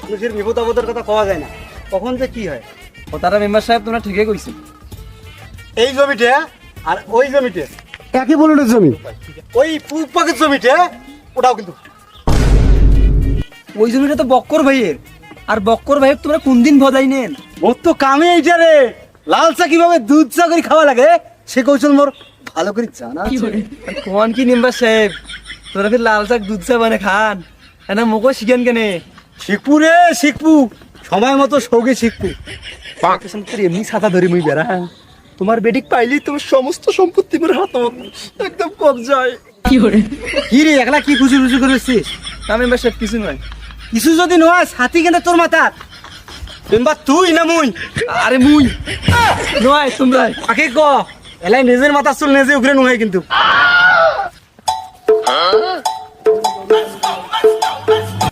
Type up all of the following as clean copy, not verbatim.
মানুষের বিপদ আপদের কথা কওয়া যায় না, কখন যে কি হয়। কথাটা মেম্বার সাহেব তোমরা ঠিকই কইছো। এই জমিটা আর ওই জমিটা একই বলুনের জমি, ওই পূব পাকের জমিটা ওটাও কিন্তু। ওই জমিটা তো বক্কর ভাইয়ের, আর বক্কর ভাইয়ের তোমরা কোন দিন ভজাই নেন? মোর তো কামে এইটা রে, লাল চা কিভাবে দুধ চা করে খাওয়া লাগে সে কৌশল মোর ভালো করে জানা আছে। কোন কি মেম্বার সাহেব, তোমরা ফির লাল শাক দুধ চা বানে খান, না মোকো শিখেন কেনে? শিখপু রে শিখপু, সময় মতো সৌগে শিখপু। তোর এমনি ছাতা ধরে মুই বেড়া, তোমার বেডিক পাইলি তোমার সমস্ত সম্পত্তি মোর হাত একদম কবজায়। কি রে একলা কি খুশি খুশি করেছিস? না মেম্বার সাহেব কিছু নয়। কিছু যদি নয় ছাতি কেন তোর মাথার? মেম্বার তুই না মুই? আরে মুই নয় তোমরা। আগে ক এলাই নিজের মাথার চুল নিজে উগরে নয় কিন্তু।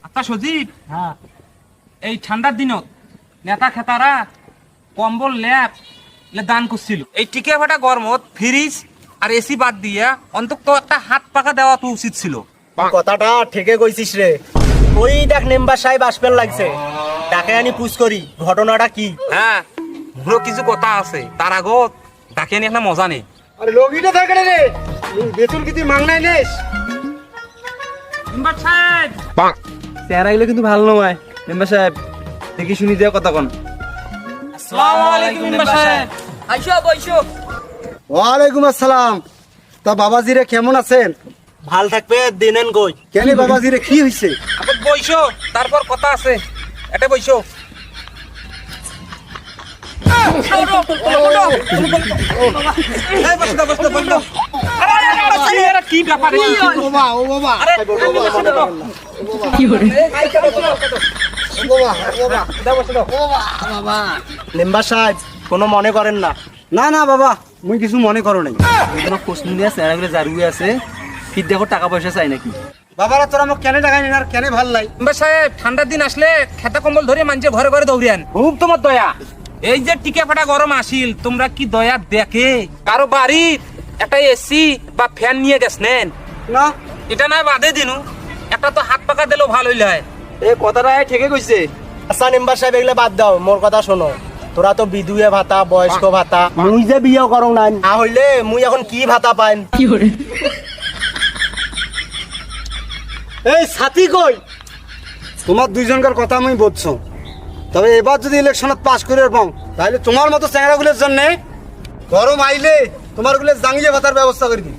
আচ্ছা সজীব, এই ঠান্ডার দিনত নেতা খেতারা কম্বল ল্যাপ দান করছিল। এই টিকে ফাটা গরমত ফ্রিজ আর এসি বাদ দিয়া অন্তত একটা হাত পাখা দেওয়া তো উচিত ছিল। কথাটা ঠিকই কইছিস রে। ওই দেখ মেম্বার সাহেব আসবেন লাগছে, তাকে আনি পুছ করি ঘটনাটা কি। হ্যাঁ, মোরও কিছু কথা আছে, তার আগত ডাকে নিয়ে একটা মজা নেই। আরে লগিটা থাকে রে, বেতন কি তুই মাংনাই নেস? মেম্বার সাহেব, চেহারা গুলো কিন্তু ভালো নয় মেম্বার সাহেব, দেখি শুনি দেওয়া কথা কোন। আসসালামু আলাইকুম মেম্বার সাহেব। আইসো বইসো। ওয়ালাইকুম আসসালাম। তা বাবাজিরে কেমন আছেন? ভাল থাকবে দিনেন কই। কেন বাবাজিরে কি হইছে? আপনি বইসো, তারপর কথা আছে। এটা বইসো। কি ব্যাপার? মেম্বার সাহেব কোনো মনে করেন না। না না বাবা, মুই কিছু মনে করো নাই। কোনো প্রশ্ন নিয়ে চেহারা গুলো জারুয়ে আছে, ফির দেখো টাকা পয়সা চাই নাকি? বাবারা তোরা মোক কেন টাকা নিন আর কেন ভাল লাই? মেম্বার সাহেব, ঠান্ডার দিন আসলে খেতা কম্বল ধরে মানছে ঘরে ঘরে দৌড়িয়ান, খুব তোমার দয়া। এই যে টিকে ফাটা গরম আসিল, তোমরা কি দয়া দেখে কারো বাড়ির একটা এসি বা ফ্যান নিয়ে গেছেন? না এটা নয় বাদে দিনু, একটা তো হাত পাকা দিলেও ভালো হইলে হয়। এই কথাটা ঠিকই কইছে। আচ্ছা মেম্বার সাহেব এগুলো বাদ দাও, মোর কথা শোনো। তোরা তো বিধুয়ে ভাতা, বয়স্ক ভাতা, মুই যে বিয়ে করো নাই না হইলে মুই এখন কি ভাতা পাইন? এই সাথী কই? তোমার দুইজনকার কথা আমি বলছো, তবে এবার যদি ইলেকশনত পাস করে পাও তাহলে তোমার মতো চ্যাংড়াগুলোর জন্য গরম আইলে তোমার গুলো জাঙ্গিয়ে ভাতার ব্যবস্থা করে দিই।